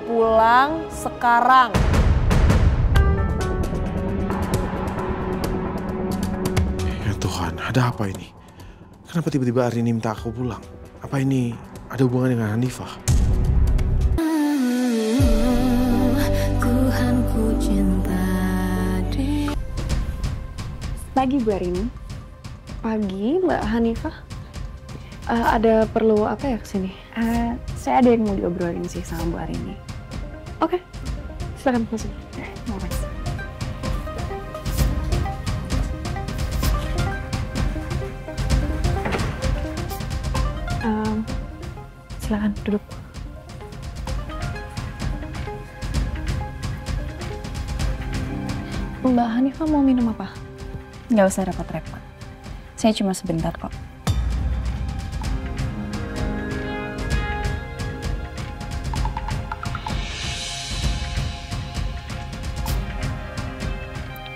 pulang sekarang. Ya Tuhan, ada apa ini? Kenapa tiba-tiba Arini minta aku pulang? Apa ini ada hubungan dengan Hanifah? Pagi Bu Arini. Pagi Mbak Hanifah. Ada perlu apa ya kesini? Saya ada yang mau diobrolin sih sama Bu Arini. Oke, silakan masuk. Mas. Silakan duduk. Mbak Hanifah mau minum apa? Nggak usah repot-repot. Saya cuma sebentar kok.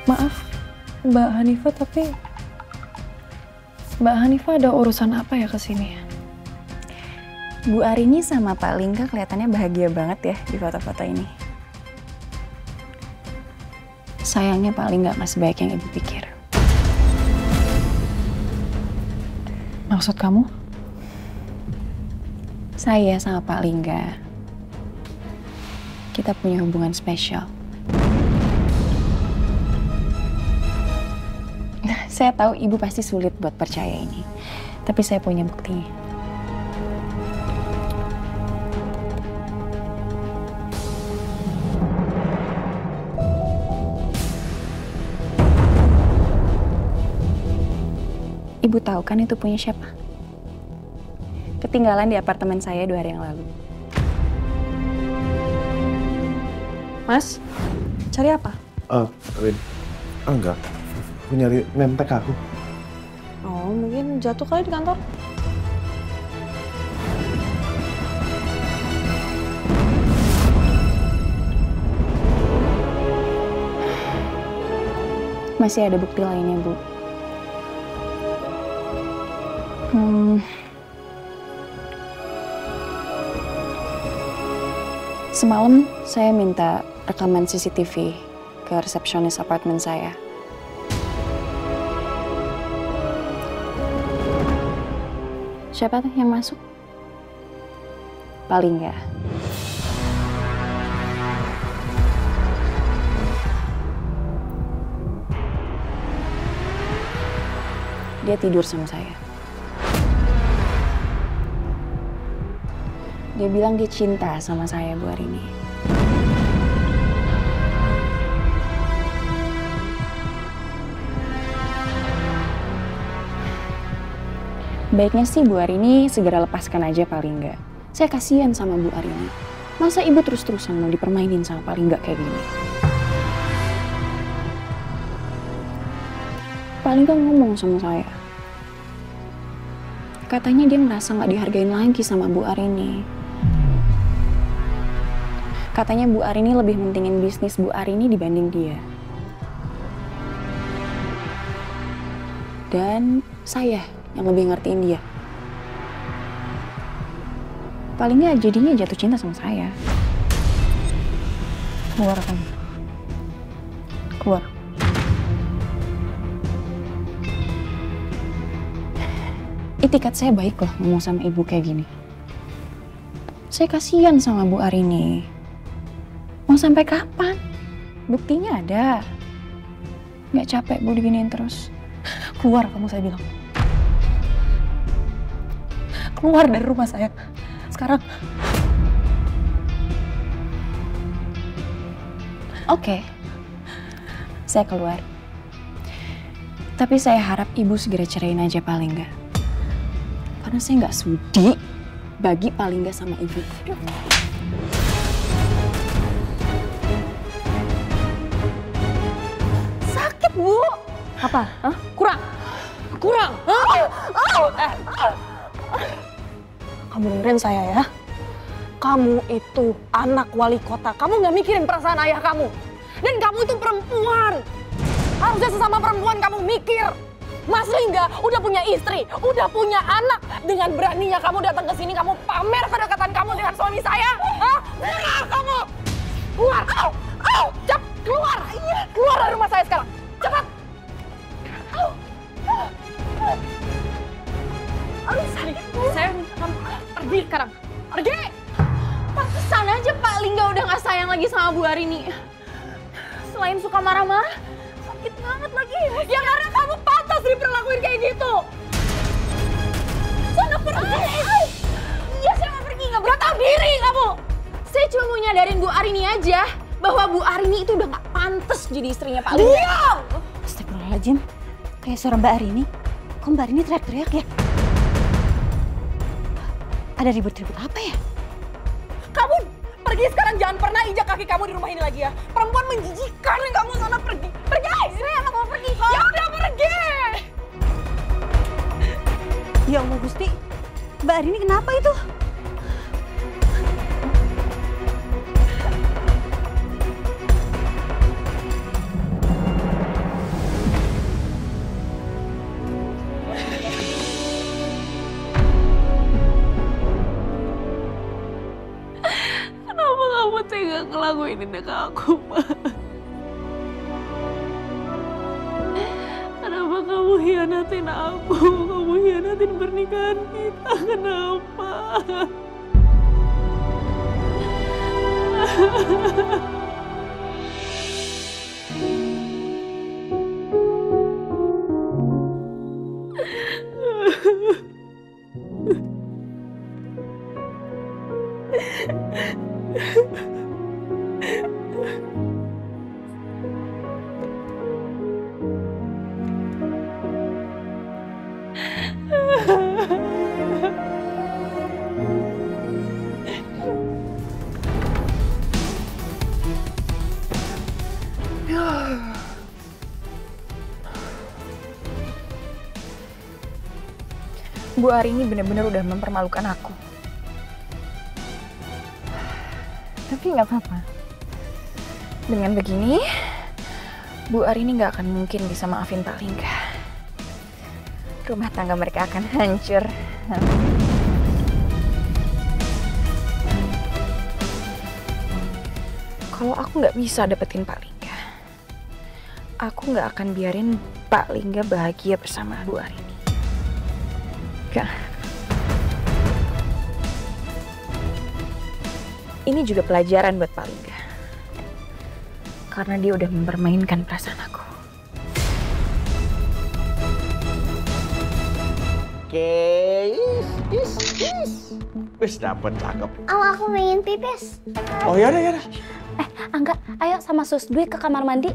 Maaf, Mbak Hanifah, tapi Mbak Hanifah ada urusan apa ya kesini? Bu Arini sama Pak Lingga kelihatannya bahagia banget ya di foto-foto ini. Sayangnya Pak Lingga nggak sebaik yang Ibu pikir. Maksud kamu? Saya sama Pak Lingga, kita punya hubungan spesial. Saya tahu Ibu pasti sulit buat percaya ini, tapi saya punya buktinya. Ibu tahu kan itu punya siapa? Ketinggalan di apartemen saya 2 hari yang lalu. Mas, cari apa? Rin. Enggak. Aku nyari nemtek aku. Oh, mungkin jatuh kali di kantor. Masih ada bukti lainnya, Bu. Semalam saya minta rekaman CCTV ke resepsionis apartemen saya. Siapa tuh yang masuk? Paling nggak. Dia tidur sama saya. Dia bilang dia cinta sama saya, Bu Arini. Baiknya sih Bu Arini segera lepaskan aja paling nggak. Saya kasihan sama Bu Arini. Masa Ibu terus-terusan mau dipermainin sama paling nggak kayak gini? Paling nggak ngomong sama saya. Katanya dia merasa nggak dihargain lagi sama Bu Arini. Katanya Bu Arini lebih mentingin bisnis Bu Arini dibanding dia. Dan saya yang lebih ngertiin dia. Paling nggak jadinya jatuh cinta sama saya. Keluar kamu. Keluar. Itikat saya baik loh ngomong sama Ibu kayak gini. Saya kasihan sama Bu Arini. Mau sampai kapan? Buktinya ada. Nggak capek Bu diginiin terus. Keluar kamu, saya bilang. Keluar dari rumah saya. Sekarang. Oke. Saya keluar. Tapi saya harap Ibu segera ceraiin aja paling nggak. Karena saya nggak sudi bagi paling nggak sama Ibu. Sakit, Bu. Apa? Hah? Kurang. Kurang. Kamu dengerin saya ya. Kamu itu anak wali kota. Kamu nggak mikirin perasaan ayah kamu. Dan kamu itu perempuan. Harusnya sesama perempuan kamu mikir. Mas Lingga udah punya istri, udah punya anak. Dengan beraninya kamu datang ke sini, kamu pamer kedekatan kamu dengan suami saya. Hah? Benar kamu? kasihan lagi sama Bu Arini. Selain suka marah-marah, sakit banget lagi. Ya karena kamu pantas diperlakuin kayak gitu. Sana pergi. Iya, saya mau pergi, nggak Gak tahu diri kamu. Saya cuma mau nyadarin Bu Arini aja bahwa Bu Arini itu udah nggak pantas jadi istrinya Pak Lingga. Diam! Astagfirullahaladzim, kayak suara Mbak Arini. Kok Mbak Arini teriak-teriak ya? Ada ribut-ribut apa ya? Kamu pergi sekarang, jangan pernah injak kaki kamu di rumah ini lagi ya. Perempuan menjijikan yang kamu sana pergi. Pergi! Saya nggak mau pergi. Ya udah pergi! Ya Allah Gusti, Mbak Arini kenapa itu? Kenapa kamu tega ngelakuin ini ke aku, Ma? Kenapa kamu hianatin aku? Kamu hianatin pernikahan kita. Kenapa? Bu Arini benar-benar udah mempermalukan aku. Tapi nggak apa-apa. Dengan begini, Bu Arini nggak akan mungkin bisa maafin Pak Lingga. Rumah tangga mereka akan hancur. Kalau aku nggak bisa dapetin Pak Lingga, aku nggak akan biarin Pak Lingga bahagia bersama Bu Arini. Gak. Ini juga pelajaran buat Pak Lingga. Karena dia udah mempermainkan perasaan aku. Oke, wis dapet cakep. Aku pengen pipis. Oh yaudah. Angga, ayo sama Sus Dwi ke kamar mandi.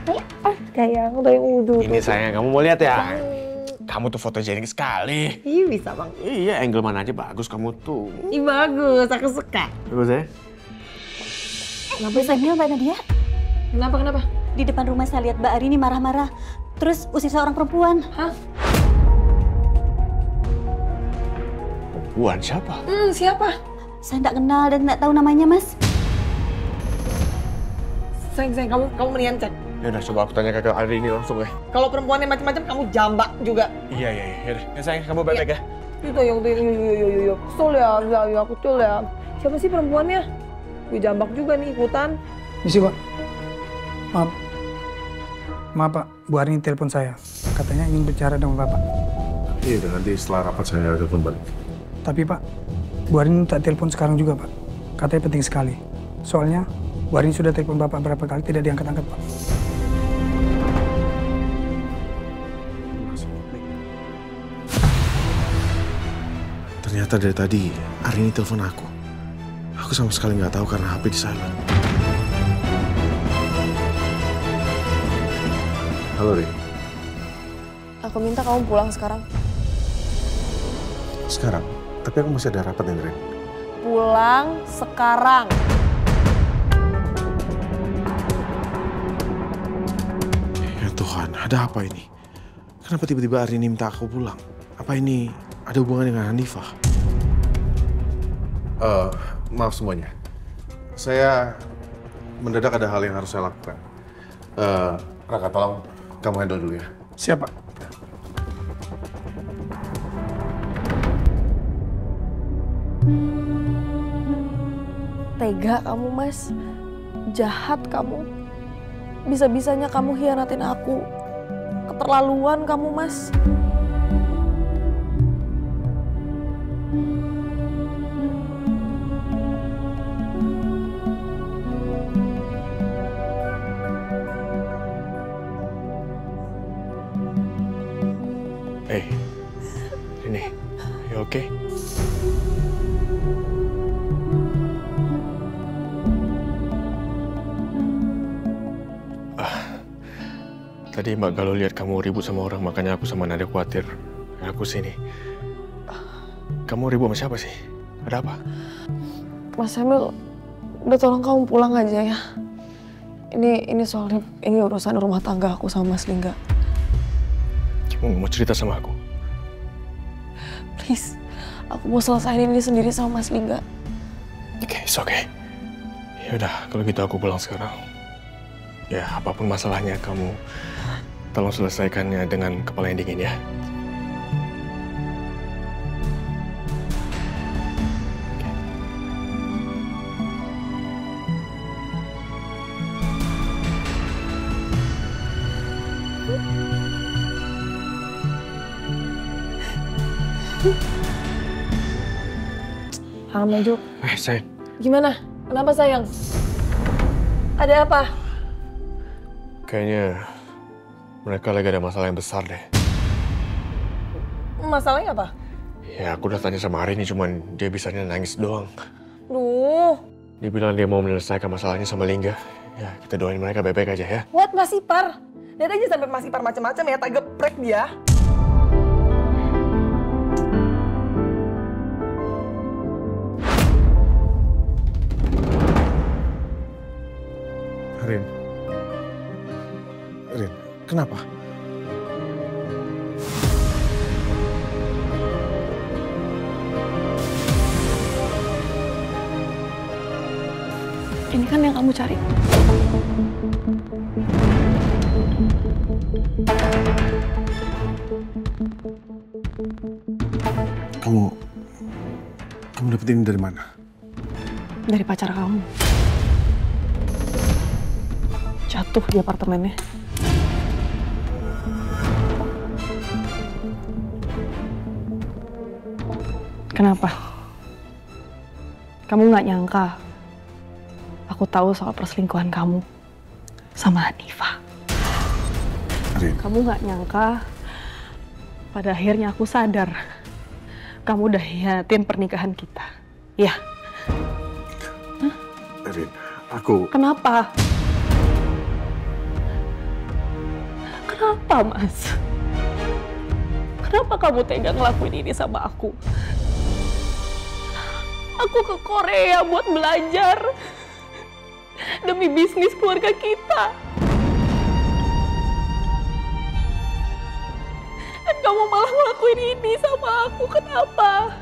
Ayo. Kayak udah yang udah. Ini sayang, kamu mau lihat ya? Kamu tuh fotogenik sekali. Iya bisa bang. Iya, angle mana aja bagus kamu tuh. Ih bagus, aku suka. Bagus ya? Kenapa Sambil Mbak Nadia? Kenapa? Di depan rumah saya lihat Mbak Arini marah-marah. Terus usir seorang perempuan. Hah? Perempuan siapa? Siapa? Saya nggak kenal dan nggak tahu namanya, Mas. Sayang, kamu mendingan cek. Yaudah, coba aku tanya ke Ari ini langsung ya. Kalau perempuannya macam-macam, kamu jambak juga. Iya. Yaudah, ya sayang, kamu baik-baik ya. Itu yang kesel ya, kecil ya. Siapa sih perempuannya? Gue jambak juga nih, ikutan. Misi Pak. Maaf Pak, Bu Arini telepon saya. Katanya ingin bicara dengan Bapak. Iya, udah nanti setelah rapat saya telepon balik. Tapi Pak, Bu Arini tak telepon sekarang juga Pak. Katanya penting sekali. Soalnya Bu Arini sudah telepon Bapak berapa kali tidak diangkat-angkat Pak. Ternyata dari tadi Arini telepon aku. Aku sama sekali nggak tahu karena HP di silent. Halo, Rin. Aku minta kamu pulang sekarang. Sekarang? Tapi aku masih ada rapat nih, Rin. Pulang sekarang. Ya Tuhan, ada apa ini? Kenapa tiba-tiba Arini minta aku pulang? Apa ini ada hubungan dengan Hanifah? Maaf semuanya. Saya mendadak ada hal yang harus saya lakukan. Raka, tolong kamu handle dulu ya. Siap Pak. Tega kamu, Mas. Jahat kamu. Bisa-bisanya kamu hianatin aku. Keterlaluan kamu, Mas. Tadi Mbak Galuh lihat kamu ribut sama orang, makanya aku sama Nada khawatir. Aku sini. Kamu ribut sama siapa sih? Ada apa? Mas Emil, udah tolong kamu pulang aja ya. Ini soalnya ini urusan rumah tangga aku sama Mas Lingga. Kamu mau cerita sama aku? Please, aku mau selesaiin ini sendiri sama Mas Lingga. Oke, it's okay. Yaudah, kalau gitu aku pulang sekarang. Ya, apapun masalahnya, kamu tolong selesaikannya dengan kepala yang dingin ya. Halo Maju, Sayang. gimana? Kenapa sayang? Ada apa? Kayaknya mereka lagi ada masalah yang besar deh. Masalahnya apa? Ya, aku udah tanya sama Arini, cuman dia bisanya nangis doang. Duh, Dia bilang dia mau menyelesaikan masalahnya sama Lingga. Ya, kita doain mereka baik-baik aja ya. What, Mas Ipar? Lihat aja sampai Mas Ipar macam-macam ya, tak geprek dia. Rin. Rin, kenapa? ini kan yang kamu cari. Kamu dapet ini dari mana? Dari pacar kamu. Jatuh di apartemennya. Kenapa? Kamu nggak nyangka aku tahu soal perselingkuhan kamu sama Hanifah. Rin. Kamu nggak nyangka pada akhirnya aku sadar kamu udah hianatin pernikahan kita. Ya. Rin, aku... Kenapa? Kenapa, Mas? Kenapa kamu tega ngelakuin ini sama aku? Aku ke Korea buat belajar demi bisnis keluarga kita. Dan kamu malah ngelakuin ini sama aku. Kenapa?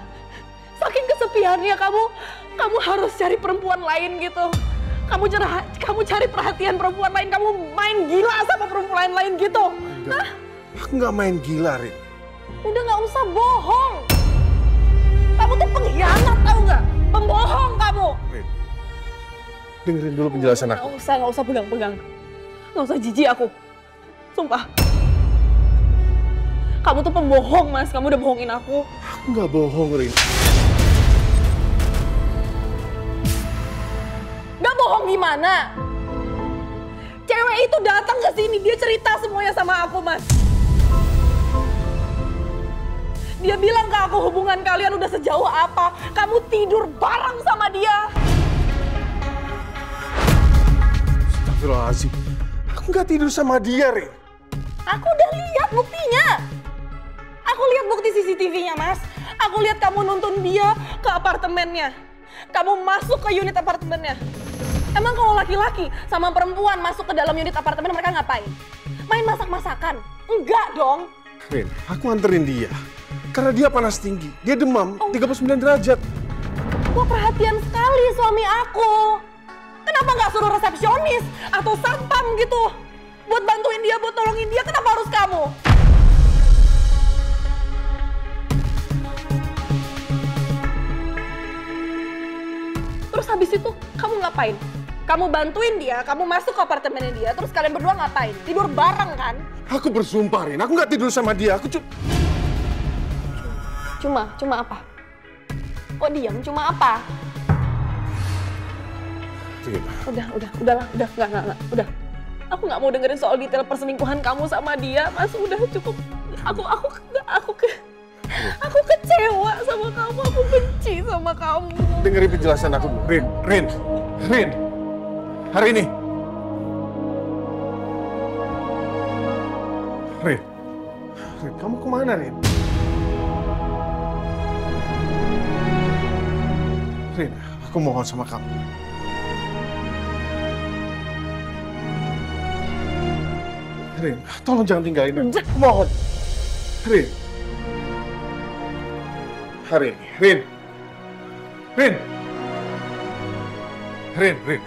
Saking kesepiannya kamu harus cari perempuan lain gitu. Kamu cari perhatian perempuan lain, kamu main gila sama perempuan lain gitu. Hah? Aku nggak main gila, Rin. Udah nggak usah bohong. Kamu tuh pengkhianat, tahu nggak? Pembohong kamu. Rin, dengerin dulu penjelasan aku. Nggak usah pegang-pegang. Nggak usah jijik aku. Sumpah. Kamu tuh pembohong, Mas. Kamu udah bohongin aku. Aku nggak bohong, Rin. Nggak bohong gimana? Cewek itu datang ke sini, dia cerita semuanya sama aku, Mas. Dia bilang ke aku hubungan kalian udah sejauh apa. Kamu tidur bareng sama dia. Astagfirullahaladzim. Aku nggak tidur sama dia, Rin. Aku udah lihat buktinya. Aku lihat bukti CCTV-nya, Mas. Aku lihat kamu nuntun dia ke apartemennya. Kamu masuk ke unit apartemennya. Emang kalau laki-laki sama perempuan masuk ke dalam unit apartemen mereka ngapain? Main masak-masakan? Enggak dong. Rin, aku anterin dia. Karena dia panas tinggi. Dia demam 39 derajat. Wah, perhatian sekali suami aku. Kenapa nggak suruh resepsionis atau satpam gitu? Buat bantuin dia, buat tolongin dia, kenapa harus kamu? Terus habis itu kamu ngapain? Kamu bantuin dia, kamu masuk ke apartemennya dia, terus kalian berdua ngapain? Tidur bareng kan? Aku bersumpah, Rin. Aku nggak tidur sama dia. Aku Cuma apa? Kok diam? Cuma apa? Rin. Udahlah, enggak. Udah. Aku nggak mau dengerin soal detail perselingkuhan kamu sama dia, Mas. Udah cukup. Aku kecewa sama kamu, aku benci sama kamu. Dengerin penjelasan aku, Rin. Hari ini Rin, kamu kemana, Rin? Rin, aku mohon sama kamu. Rin, tolong jangan tinggalin aku. Aku mohon. Rin. Rin. Rin. Rin. Rin. Rin.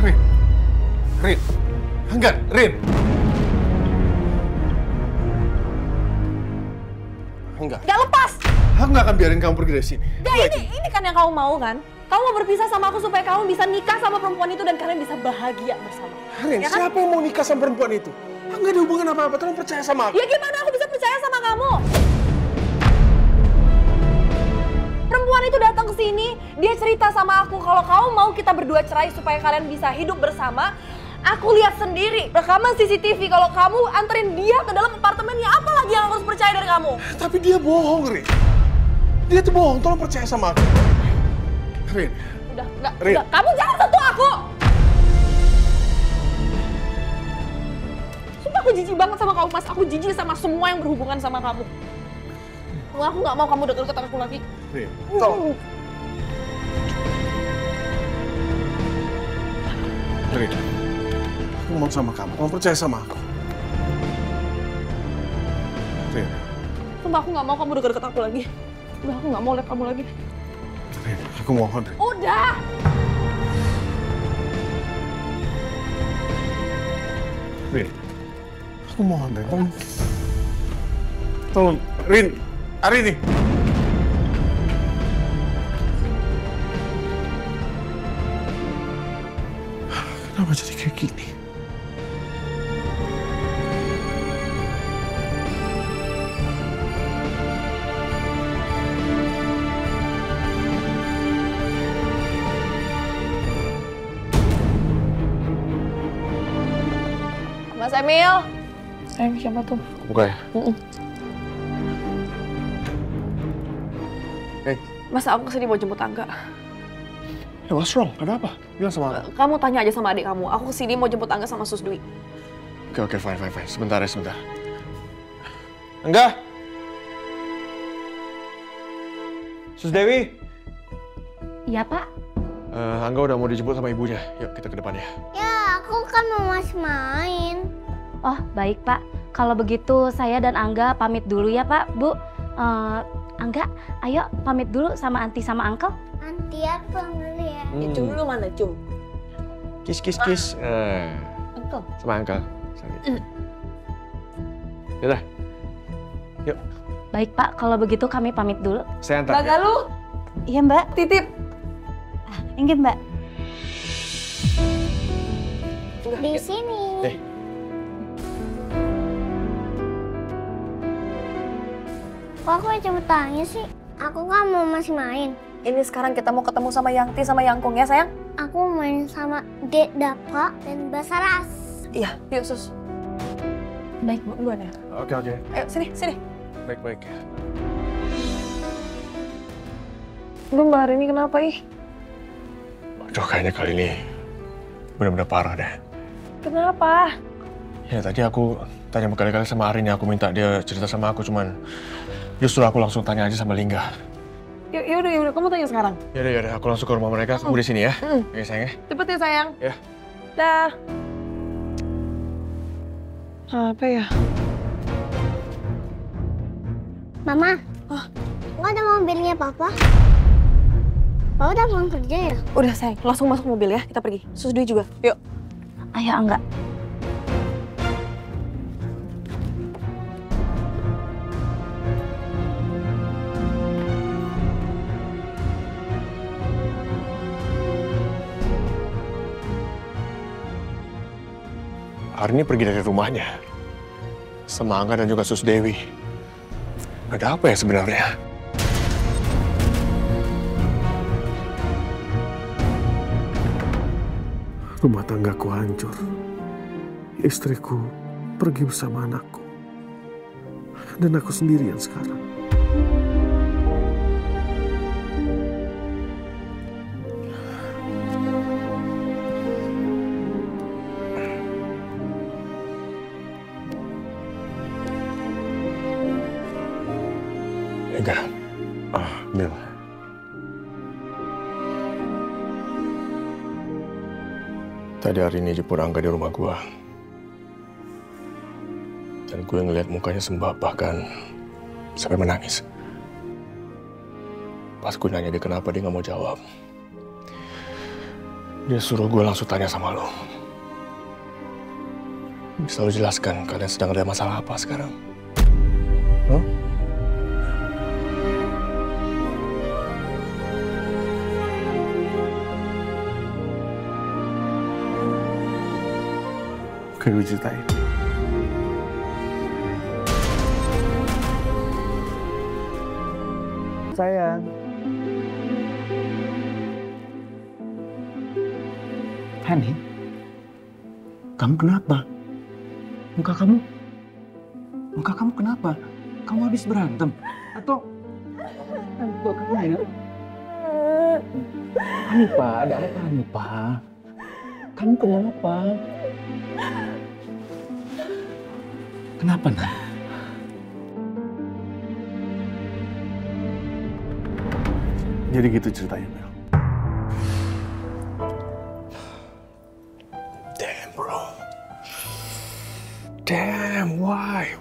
Rin. Rin. Enggak, Rin. Enggak. Gak lepas! Aku nggak akan biarin kamu pergi dari sini. Gak, ini kan yang kamu mau kan? Kamu mau berpisah sama aku supaya kamu bisa nikah sama perempuan itu dan kalian bisa bahagia bersama. Rin, Ya kan? siapa yang mau nikah sama perempuan itu? Nggak ada hubungan apa-apa, tolong percaya sama aku. Ya gimana aku bisa percaya sama kamu? Perempuan itu datang ke sini, dia cerita sama aku kalau kamu mau kita berdua cerai supaya kalian bisa hidup bersama. Aku lihat sendiri rekaman CCTV kalau kamu anterin dia ke dalam apartemennya. Apa lagi yang aku harus percaya dari kamu? Tapi dia bohong, Rin. Dia tuh bohong, tolong percaya sama aku. Rin. Udah, Rin. udah. Kamu jangan sentuh aku! Sumpah aku jijik banget sama kamu, Mas. Aku jijik sama semua yang berhubungan sama kamu. Aku nggak mau kamu deket-deket aku lagi. Rin, tolong. Rin, aku ngomong sama kamu, tolong percaya sama aku. Rin. Sumpah aku nggak mau kamu deket-deket aku lagi. Udah, aku nggak mau lihat kamu lagi. Rin, aku mohon, Rin. Udah! Rin, aku mohon, Rin. Tolong. Tolong, Rin. Arini. Kenapa jadi kayak gini? Mas Emil! Sayang, siapa tuh? Buka ya? Mas, aku kesini mau jemput Angga. Ya, what's wrong? Ada apa? Bilang sama aku. Kamu tanya aja sama adik kamu. Aku kesini mau jemput Angga sama Sus Dwi. Oke, fine. Sebentar ya, sebentar. Angga! Sus Dewi! Iya, Pak. Angga udah mau dijemput sama ibunya. Yuk, kita ke depan ya. Ya, aku kan mau masih main. Oh, baik, Pak. Kalau begitu saya dan Angga pamit dulu ya, Pak. Bu, Angga, ayo pamit dulu sama Anti sama Uncle. Nanti apa dulu ya? Cum dulu mana, Cum? Kiss. Uncle. Sama Uncle. Yaudah. Yuk. Baik, Pak. Kalau begitu kami pamit dulu. Saya antar. Mbak Galuh, Iya, Mbak. titip. Ingat, Mbak. Di sini. Kok aku yang jemput tanya sih? Aku kan mau masih main. Ini sekarang kita mau ketemu sama Yangti sama Yangkung ya, sayang? Aku main sama Dek Dapa dan Basaras. Iya, yuk Sus. Baik, Bu, duluan ya. Oke. Ayo, sini. Baik. Lu Mbak hari ini kenapa, ih? Aduh, kayaknya kali ini benar-benar parah deh. Kenapa? Ya, tadi aku tanya berkali-kali sama Arin, aku minta dia cerita sama aku, cuman justru aku langsung tanya aja sama Lingga. Yaudah, kamu tanya sekarang. Yaudah, aku langsung ke rumah mereka, kamu di sini ya. Oke, sayang ya. Cepet ya, sayang. Ya. Dah. Apa ya? Mama, nggak ada mobilnya Papa? Papa udah pulang kerja ya? Udah, sayang. Langsung masuk mobil ya, kita pergi. Sus Dwi juga. Yuk. Ayo, Angga. Arin ini pergi dari rumahnya. Sama Angga dan juga Sus Dewi. Ada apa ya sebenarnya? Rumah tanggaku hancur. Istriku pergi bersama anakku. Dan aku sendirian sekarang. Enggak. Mil. Tadi hari ini jemput Angga di rumah gua. Dan gue ngeliat mukanya sembah bahkan sampai menangis. Pas gue nanya dia kenapa, dia nggak mau jawab. Dia suruh gue langsung tanya sama lo. Bisa lo jelaskan kalian sedang ada masalah apa sekarang? Huh? Oke, gue ceritain. Sayang. Hani, kamu kenapa? Muka kamu kenapa? Kamu habis berantem? Atau kamu ya? Hanifa, ada apa Hanifa? Kamu kenapa? Kenapa, Nak? Jadi gitu ceritanya, Mel. Damn, bro. Damn, why?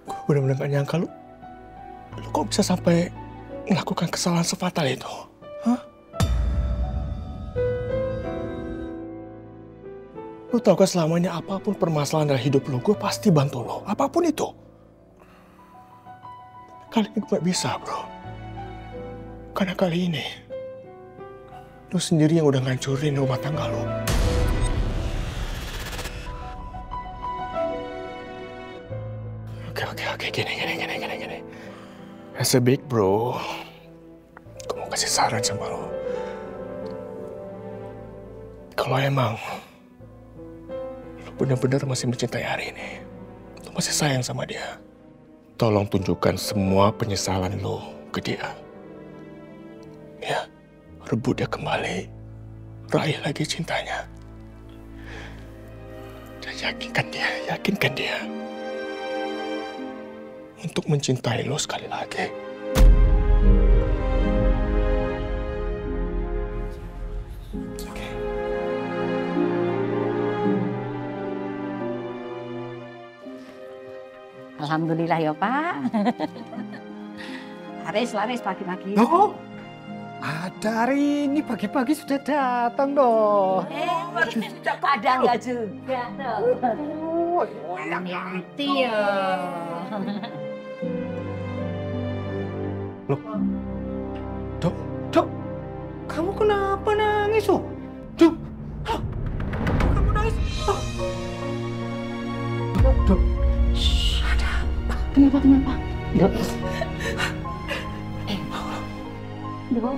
Gue bener-bener gak nyangka lu kok bisa sampai melakukan kesalahan sefatal itu? Hah? Lu tau gak selamanya apapun permasalahan dalam hidup lu, gue pasti bantu lu. Apapun itu. Kali ini gue gak bisa, bro. Karena kali ini, lu sendiri yang udah ngancurin rumah tangga lu. Oke, gini. As a big bro, gue mau kasih saran sama lu. Kalau emang lu benar-benar masih mencintai Arini, lu masih sayang sama dia, tolong tunjukkan semua penyesalan lu ke dia. Ya, rebut dia kembali, raih lagi cintanya. Dan yakinkan dia untuk mencintai lo sekali lagi. Alhamdulillah ya Pak. Laris pagi-pagi. Oh, ada hari ini pagi-pagi sudah datang dong. Ada nggak juga dong. Hati ya. Loh, Dok, kamu kenapa nangis, oh? Dok, kamu nangis? Dok, Ada apa? Kenapa? Dok. Dok.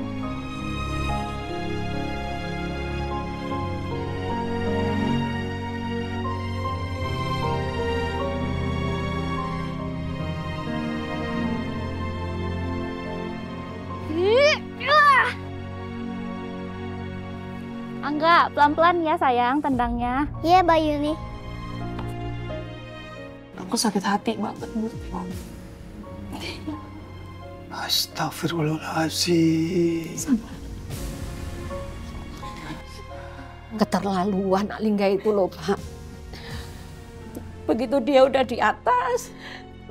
Angga, pelan-pelan ya sayang tendangnya. Iya, Mbak Yuni. Aku sakit hati banget, Bu. Astagfirullahaladzim. Keterlaluan Alingga itu loh Pak. Begitu dia udah di atas,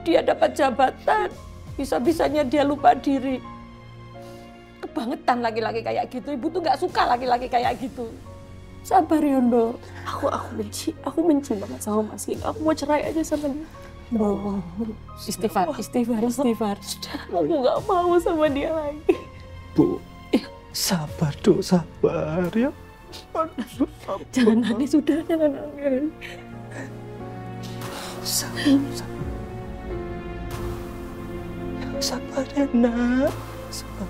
dia dapat jabatan, bisa-bisanya dia lupa diri. Kebangetan laki-laki kayak gitu, ibu tuh gak suka laki-laki kayak gitu. Sabar Yondo. Aku benci banget sama Mas King. Aku mau cerai aja sama dia. Oh, istighfar. Aku gak mau sama dia lagi. Bu, sabar Dok, sabar ya. Aduh, sabar. Jangan nangis, sudah jangan nangis. Sabar ya nak. Sabar.